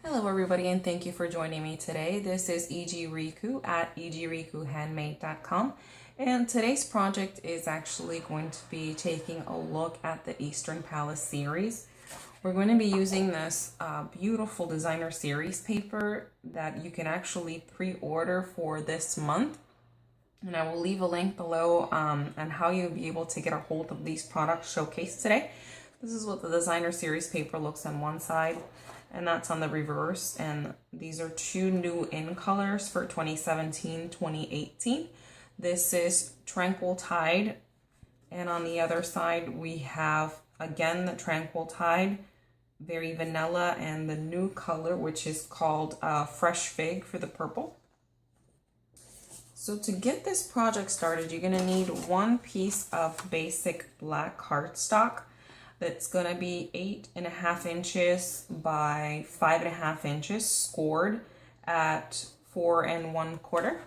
Hello everybody and thank you for joining me today. This is EGRikku at EGRikkuhandmade.com, and today's project is actually going to be taking a look at the Eastern Palace series. We're going to be using this beautiful designer series paper that you can actually pre-order for this month. And I will leave a link below on how you'll be able to get a hold of these products showcased today. This is what the designer series paper looks on one side, and that's on the reverse. And these are two new in colors for 2017-2018. This is Tranquil Tide, and on the other side we have again the Tranquil Tide, very vanilla, and the new color which is called Fresh Fig for the purple. So to get this project started, you're going to need one piece of basic black cardstock that's going to be 8.5 inches by 5.5 inches, scored at 4 1/4.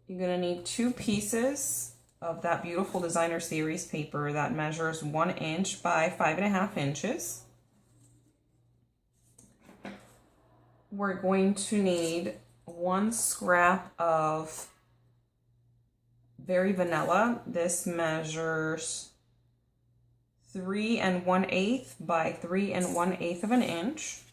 You're going to need two pieces of that beautiful designer series paper that measures 1 inch by 5.5 inches. We're going to need one scrap of very vanilla. This measures 3 1/8 by 3 1/8 of an inch.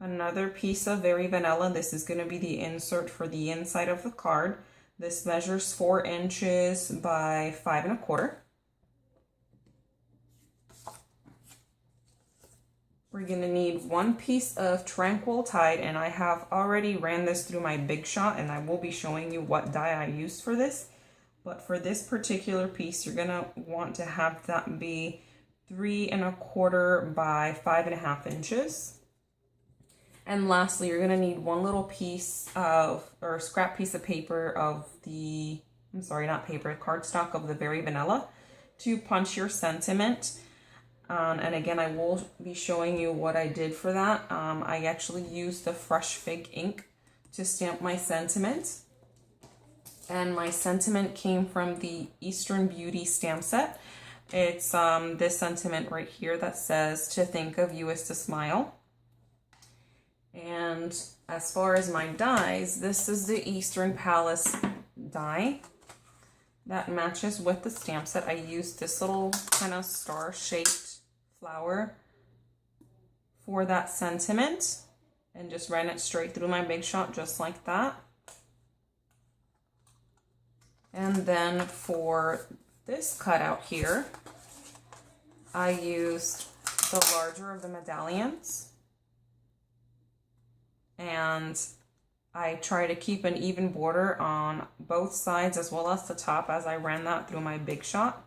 Another piece of very vanilla. This is going to be the insert for the inside of the card. This measures 4 inches by 5 1/4. We're going to need one piece of Tranquil Tide, and I have already ran this through my Big Shot, and I will be showing you what dye I used for this. But for this particular piece, you're going to want to have that be 3 1/4 by 5.5 inches. And lastly, you're going to need one little piece of, or scrap piece of paper of the, I'm sorry, not paper, cardstock of the very vanilla to punch your sentiment. And again, I will be showing you what I did for that. I actually used the Fresh Fig ink to stamp my sentiment. And my sentiment came from the Eastern Beauty stamp set. It's this sentiment right here that says, "To think of you is to smile." And as far as my dies, this is the Eastern Palace die that matches with the stamp set. I used this little kind of star-shaped flower for that sentiment and just ran it straight through my Big Shot just like that. And then for this cutout here, I used the larger of the medallions, and I try to keep an even border on both sides as well as the top as I ran that through my Big Shot.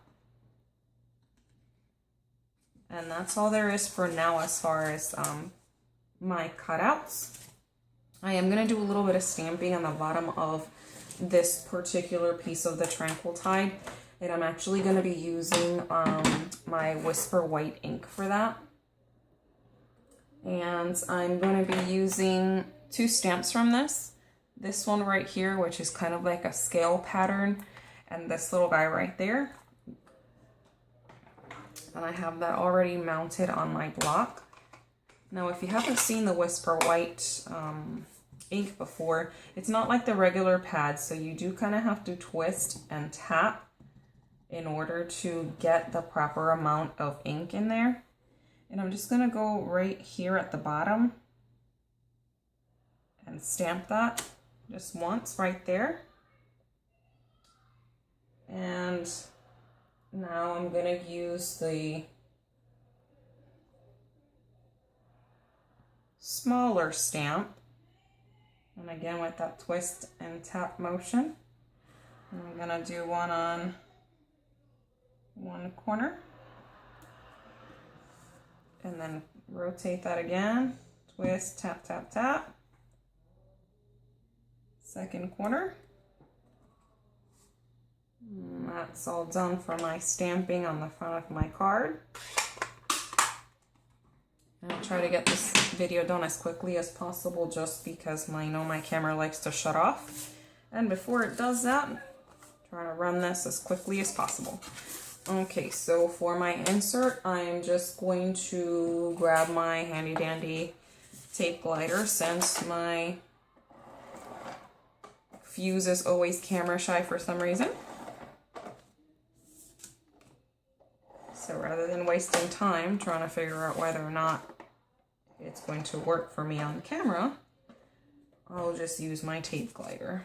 And that's all there is for now as far as my cutouts. I am going to do a little bit of stamping on the bottom of this particular piece of the Tranquil Tide, and I'm actually going to be using my Whisper White ink for that. And I'm going to be using two stamps from this. This one right here, which is kind of like a scale pattern, and this little guy right there. And I have that already mounted on my block. Now, if you haven't seen the Whisper White ink before, it's not like the regular pad, so you do kind of have to twist and tap in order to get the proper amount of ink in there. And I'm just going to go right here at the bottom and stamp that just once right there. And now I'm going to use the smaller stamp, and again with that twist and tap motion. And I'm going to do one on one corner, and then rotate that again, twist, tap, tap, tap, second corner. And that's all done for my stamping on the front of my card. And I'll try to get this video done as quickly as possible just because I know my camera likes to shut off. And before it does that, I'm trying to run this as quickly as possible. Okay, so for my insert, I'm just going to grab my handy dandy tape glider since my fuse is always camera shy for some reason. So rather than wasting time trying to figure out whether or not it's going to work for me on camera, I'll just use my tape glider.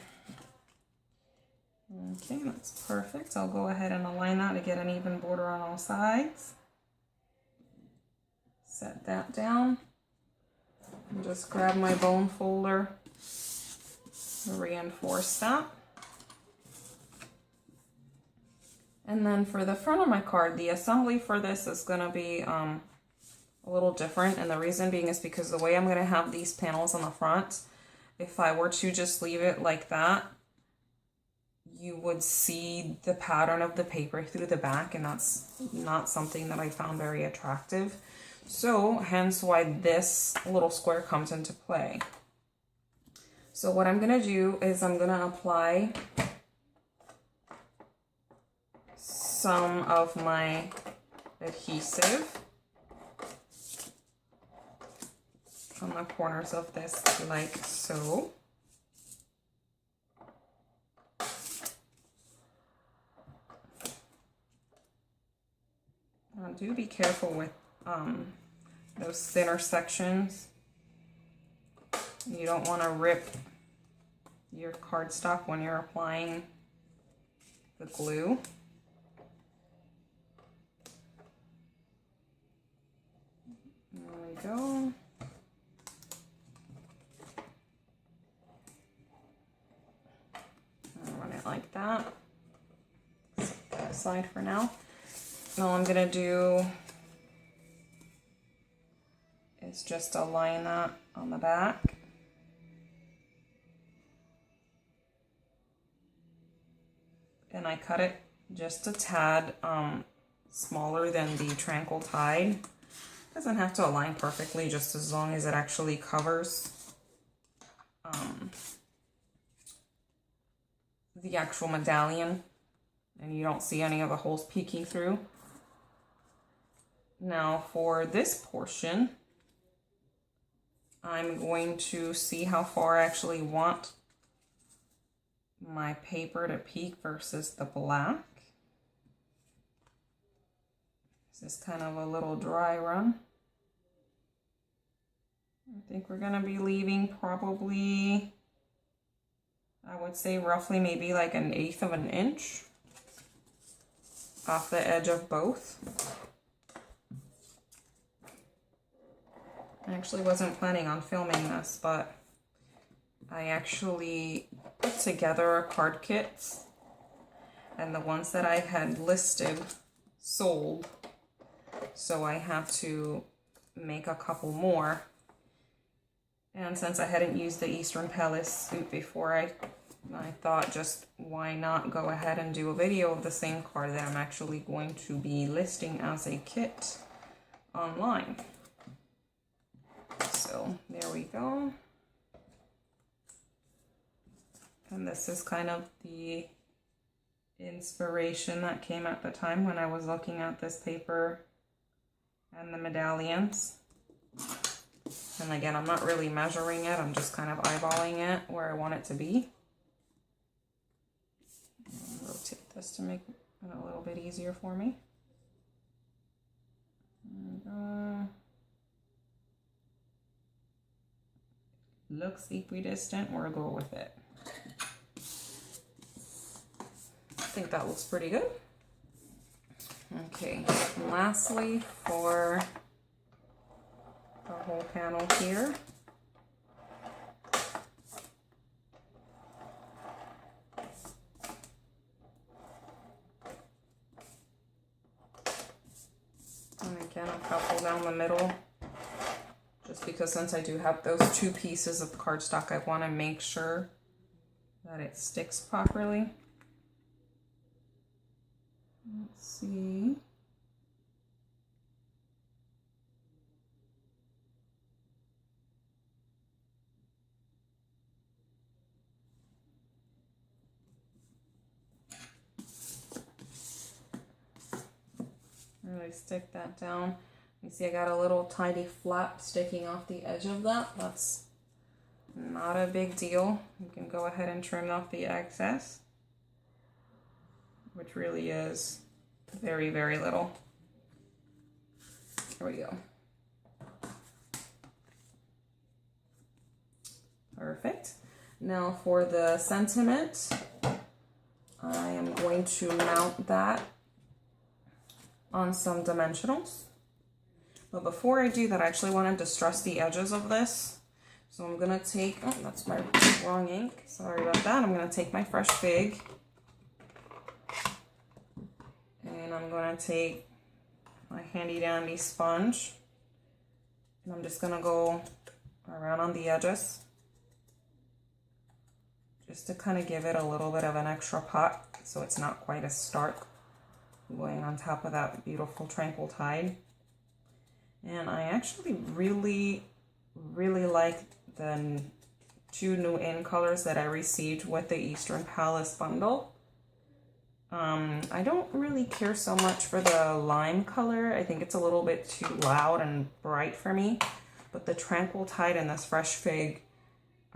Okay, that's perfect. I'll go ahead and align that to get an even border on all sides. Set that down. And just grab my bone folder, reinforce that. And then for the front of my card, the assembly for this is going to be a little different. And the reason being is because the way I'm going to have these panels on the front, if I were to just leave it like that, you would see the pattern of the paper through the back, and that's not something that I found very attractive. So hence why this little square comes into play. So what I'm going to do is I'm going to apply some of my adhesive on the corners of this like so. Now do be careful with those thinner sections. You don't want to rip your cardstock when you're applying the glue. There we go. I'll run it like that. Set that aside for now. All I'm gonna do is just align that on the back. And I cut it just a tad smaller than the Tranquil Tide. Doesn't have to align perfectly, just as long as it actually covers the actual medallion and you don't see any of the holes peeking through. Now for this portion, I'm going to see how far I actually want my paper to peek versus the black. This is kind of a little dry run. I think we're gonna be leaving probably, I would say roughly maybe like 1/8 of an inch off the edge of both. I actually wasn't planning on filming this, but I actually put together card kits, and the ones that I had listed sold, so I have to make a couple more. And since I hadn't used the Eastern Palace suit before, I thought just why not go ahead and do a video of the same card that I'm actually going to be listing as a kit online. So there we go. And this is kind of the inspiration that came at the time when I was looking at this paper and the medallions. And again, I'm not really measuring it, I'm just kind of eyeballing it where I want it to be. I'll rotate this to make it a little bit easier for me. Looks equidistant, we'll go with it. I think that looks pretty good. Okay, and lastly, for the whole panel here, and again a couple down the middle, just because since I do have those two pieces of cardstock, I want to make sure that it sticks properly. Let's see. really stick that down. You see I got a little tiny flap sticking off the edge of that. That's not a big deal. You can go ahead and trim off the excess, which really is very, very little. There we go. Perfect. Now for the sentiment, I am going to mount that on some dimensionals. But before I do that, I actually want to distress the edges of this. So I'm going to take, oh, that's my wrong ink. Sorry about that. I'm going to take my fresh fig. And I'm going to take my handy dandy sponge. And I'm just going to go around on the edges, just to kind of give it a little bit of an extra pop so it's not quite as stark going on top of that beautiful Tranquil Tide. And I actually really like the 2 new in colors that I received with the Eastern Palace bundle. I don't really care so much for the lime color. I think it's a little bit too loud and bright for me, but the Tranquil Tide and this Fresh Fig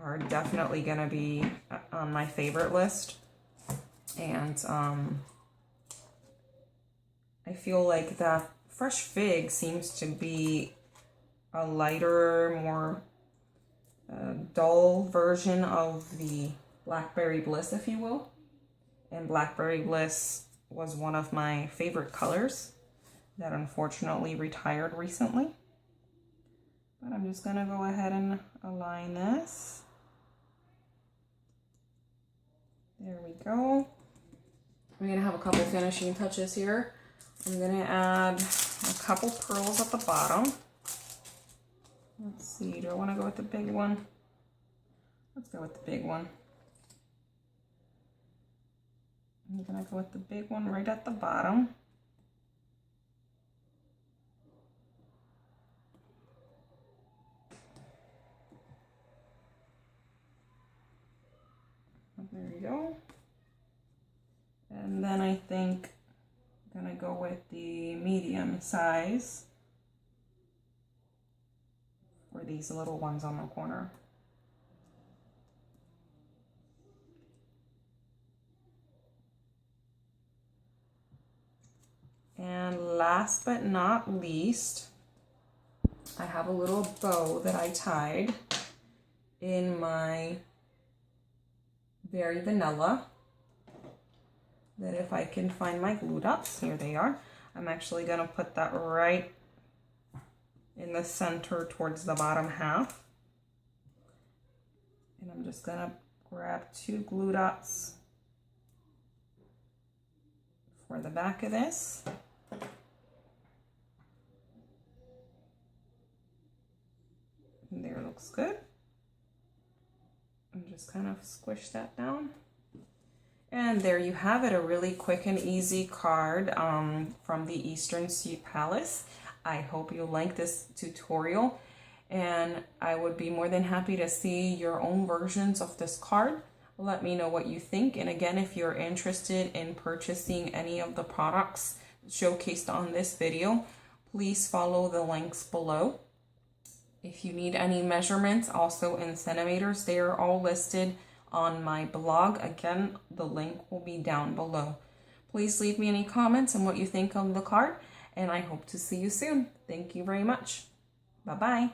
are definitely gonna be on my favorite list. And I feel like that Fresh Fig seems to be a lighter, more dull version of the Blackberry Bliss, if you will. And Blackberry Bliss was one of my favorite colors that unfortunately retired recently. But I'm just gonna go ahead and align this. There we go. We're gonna have a couple finishing touches here. I'm gonna add a couple pearls at the bottom. Let's see, do I wanna go with the big one? Let's go with the big one. I'm gonna go with the big one right at the bottom. There we go. And then I think I'm gonna go with the medium size for these little ones on the corner. And last but not least, I have a little bow that I tied in my Very Vanilla, that if I can find my glue dots, here they are. I'm actually gonna put that right in the center towards the bottom half. And I'm just gonna grab 2 glue dots for the back of this. And there, looks good. And just kind of squish that down. And there you have it, a really quick and easy card from the Eastern Palace. I hope you like this tutorial, and I would be more than happy to see your own versions of this card. Let me know what you think. And again, if you're interested in purchasing any of the products showcased on this video, please follow the links below. If you need any measurements, also in centimeters, they are all listed on my blog. Again, the link will be down below. Please leave me any comments on what you think of the card, and I hope to see you soon. Thank you very much. Bye-bye.